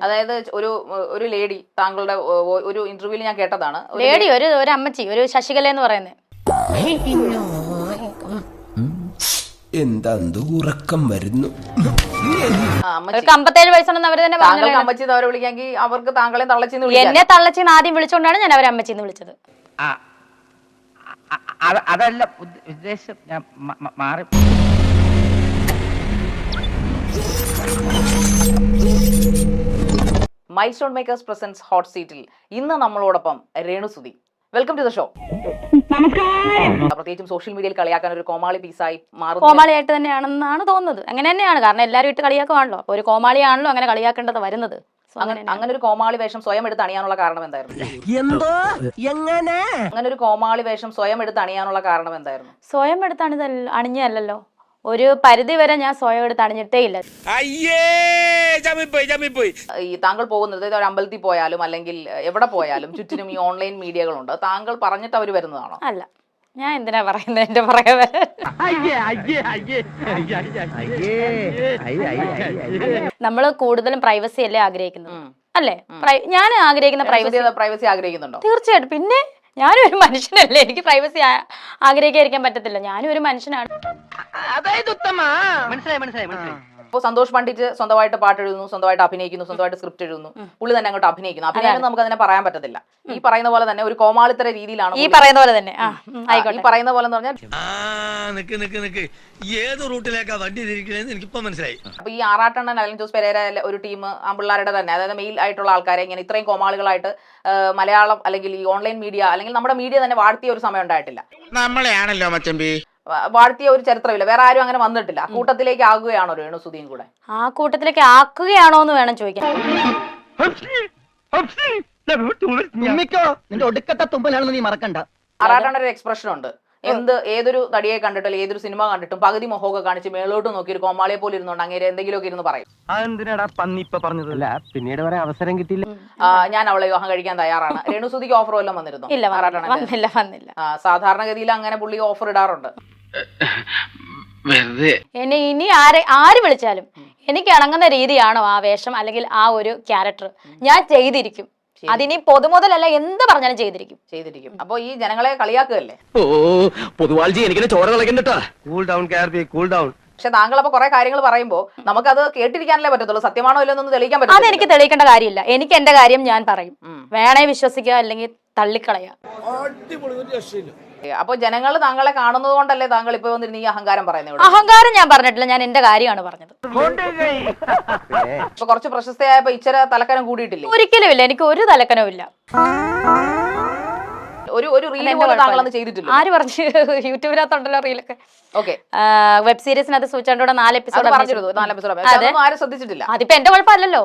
അതായത് ഒരു ലേഡി താങ്കളുടെ ഒരു ഇന്റർവ്യൂവിൽ ഞാൻ കേട്ടതാണ്. ലേഡി ഒരു അമ്മച്ചി, ഒരു ശശികല എന്ന് പറയുന്നത്. എന്താ ഉറക്കം വരുന്നു. 57 വയസ്സുണ്ടെന്ന് അവര് തന്നെ പറഞ്ഞു. അമ്മച്ചി അവരെ വിളിക്കാമെങ്കിൽ അവർക്ക് താങ്കളെ തള്ളച്ചിന്ന് എന്നെ തള്ളച്ചിന്ന് ആദ്യം വിളിച്ചോണ്ടാണ് ഞാൻ അവരെ അമ്മച്ചിന്ന് വിളിച്ചത്. അതല്ല ഉദ്ദേശം, ഞാൻ മാറി. മൈൽസ്റ്റോൺ മേക്കേഴ്സ് പ്രസൻസ് ഹോട്ട് സീറ്റിൽ ഇന്ന് നമ്മളോടൊപ്പം Renu Sudhi. Welcome to the show. പ്രത്യേകിച്ചും സോഷ്യൽ മീഡിയയിൽ കളിയാക്കാൻ ഒരു കോമാളി പീസായി മാറും. കോമാളിയായിട്ട് തന്നെയാണെന്നാണ് തോന്നുന്നത്. അങ്ങനെ തന്നെയാണ്, കാരണം എല്ലാവരും ഇട്ട് കളിയാക്കുവാണല്ലോ. ഒരു കോമാളിയാണല്ലോ അങ്ങനെ കളിയാക്കേണ്ടത് വരുന്നത്. അങ്ങനെ ഒരു കോമാളി വേഷം സ്വയം എടുത്ത് അണിയാനുള്ള കാരണം എന്തായിരുന്നു? അങ്ങനെ ഒരു കോമാളി വേഷം സ്വയം എടുത്ത് അണിയാനുള്ള കാരണം എന്തായിരുന്നു? സ്വയം എടുത്ത് അണിഞ്ഞല്ലോ, ഒരു പരിധി വരെ ഞാൻ സ്വയം എടുത്ത് അണിഞ്ഞിട്ടേ ഇല്ല. ഈ താങ്കൾ പോകുന്നത് ഒരു അമ്പലത്തിൽ പോയാലും അല്ലെങ്കിൽ എവിടെ പോയാലും ചുറ്റിനും ഈ ഓൺലൈൻ മീഡിയകളുണ്ട്. താങ്കൾ പറഞ്ഞിട്ട് അവർ വരുന്നതാണോ? അല്ല, ഞാൻ എന്തിനാ പറയുന്നത് എന്റെ പുറകെ വരെ. നമ്മള് കൂടുതലും പ്രൈവസി അല്ലേ ആഗ്രഹിക്കുന്നത്, അല്ലേ? ഞാൻ ആഗ്രഹിക്കുന്ന പ്രൈവസി ആഗ്രഹിക്കുന്നുണ്ടോ? തീർച്ചയായിട്ടും. പിന്നെ ഞാനും ഒരു മനുഷ്യനല്ലേ, എനിക്ക് പ്രൈവസി ആഗ്രഹിക്കാതിരിക്കാൻ പറ്റത്തില്ല. ഞാനും ഒരു മനുഷ്യനാണ്. ഇപ്പോൾ സന്തോഷ് പണ്ഡിറ്റ് സ്വന്തമായിട്ട് പാട്ട് എഴുതുന്നു, സ്വന്തമായിട്ട് അഭിനയിക്കുന്നു, സ്വന്തമായിട്ട് സ്ക്രിപ്റ്റ് എഴുതുന്നു, പുള്ളി തന്നെ അങ്ങോട്ട് അഭിനയിക്കുന്നു. അഭിനയം നമുക്ക് അതിനെ പറയാൻ പറ്റത്തില്ല. ഈ പറയുന്ന പോലെ തന്നെ ഒരു കോമാളിത്തര രീതിയിലാണ് ഈ പറയുന്ന പോലെ തന്നെ. ഈ പറയുന്ന പോലെ എന്ന് പറഞ്ഞാൽ ഏത് റൂട്ടിലേക്കാ വണ്ടി തിരിക്കണേന്ന് എനിക്കിപ്പോ മനസ്സിലായി. അപ്പൊ ഈ ആറാട്ടെണ്ണൻ അലൻ ജോസ് പെരേര ഒരു ടീം ആമ്പിള്ളാരുടെ തന്നെ, അതായത് മെയിൽ ആയിട്ടുള്ള ആൾക്കാരെ ഇങ്ങനെ ഇത്രയും കോമാളികളായിട്ട് മലയാളം അല്ലെങ്കിൽ ഈ ഓൺലൈൻ മീഡിയ അല്ലെങ്കിൽ നമ്മുടെ മീഡിയ തന്നെ വാഴ്ത്തിയ ഒരു സമയം ഉണ്ടായിട്ടില്ല. നമ്മളെയാണല്ലോ മച്ചമ്പി വാഴ്ത്തിയ ഒരു ചരിത്രമില്ല. വേറെ ആരും അങ്ങനെ വന്നിട്ടില്ല. കൂട്ടത്തിലേക്ക് ആകുകയാണോ രേണു സുധിയും കൂടെ? ആ കൂട്ടത്തിലേക്ക് ആക്കുകയാണോ എന്ന് വേണം ചോദിക്കാൻ. ആറാട്ടെണ്ണ ഒരു എക്സ്പ്രഷൻ ഉണ്ട്. ഏതൊരു നടിയെ കണ്ടിട്ടും ഏതൊരു സിനിമ കണ്ടിട്ടും പകുതി മുഖമൊക്കെ കാണിച്ച് മേളോട്ട് നോക്കി ഒരു കോമാളിയെ പോലെ ഇരുന്നുണ്ട് അങ്ങനെ എന്തെങ്കിലുമൊക്കെ ഇരുന്ന് പറയും. പിന്നീട് വരെ അവസരം കിട്ടിയില്ല. ഞാൻ അവളെ വിവാഹം കഴിക്കാൻ തയ്യാറാണ്. രേണു സുധിക്ക് ഓഫർ വല്ലതും വന്നിരുന്നു? ഇല്ല, വന്നില്ല. സാധാരണഗതിയിൽ അങ്ങനെ പുള്ളി ഓഫർ ഇടാറുണ്ട്. എന്നെ ഇനി ആര് വിളിച്ചാലും എനിക്ക് ഇണങ്ങുന്ന രീതിയാണോ ആ വേഷം അല്ലെങ്കിൽ ആ ഒരു ക്യാരക്ടർ, ഞാൻ ചെയ്തിരിക്കും. അതിനി പൊതുമുതലല്ല, എന്ത് പറഞ്ഞാലും ചെയ്തിരിക്കും. അപ്പൊ ഈ ജനങ്ങളെ കളിയാക്കുകയല്ലേ? പക്ഷെ താങ്കൾ അപ്പൊ കുറെ കാര്യങ്ങൾ പറയുമ്പോ നമുക്കത് കേട്ടിരിക്കാനല്ലേ പറ്റത്തുള്ളൂ. സത്യമാണോ ഇല്ലെന്നൊന്നും തെളിയിക്കാൻ പറ്റും. അതെനിക്ക് തെളിയിക്കേണ്ട കാര്യമില്ല. എനിക്ക് എന്റെ കാര്യം ഞാൻ പറയും. വേണേ വിശ്വസിക്കുക അല്ലെങ്കിൽ തള്ളിക്കളയുക. അപ്പൊ ജനങ്ങൾ താങ്കളെ കാണുന്നത് കൊണ്ടല്ലേ താങ്കൾ ഇപ്പൊ വന്നിരുന്ന ഈ അഹങ്കാരം പറയുന്നത്? അഹങ്കാരം ഞാൻ പറഞ്ഞിട്ടില്ല, ഞാൻ എന്റെ കാര്യമാണ് പറഞ്ഞത്. ഇപ്പൊ കുറച്ച് പ്രശസ്തയായപ്പോ ഇച്ചിരി തലക്കനം കൂടിയിട്ടില്ലേ? ഒരിക്കലും ഇല്ല, എനിക്ക് ഒരു തലക്കനവും ഇല്ല. ഒരു റീൽ പോലും താങ്കൾ അന്ന് ചെയ്തിട്ടില്ല. ആര് പറഞ്ഞു? യൂട്യൂബിനകത്തുണ്ടല്ലോ റീലൊക്കെ. ഓക്കെ, വെബ് സീരീസിനകത്ത് സൂചിച്ചോടെ 4 എപ്പിസോഡ് ആരും ശ്രദ്ധിച്ചിട്ടില്ല. അതിപ്പോ എന്റെ കുഴപ്പമല്ലല്ലോ.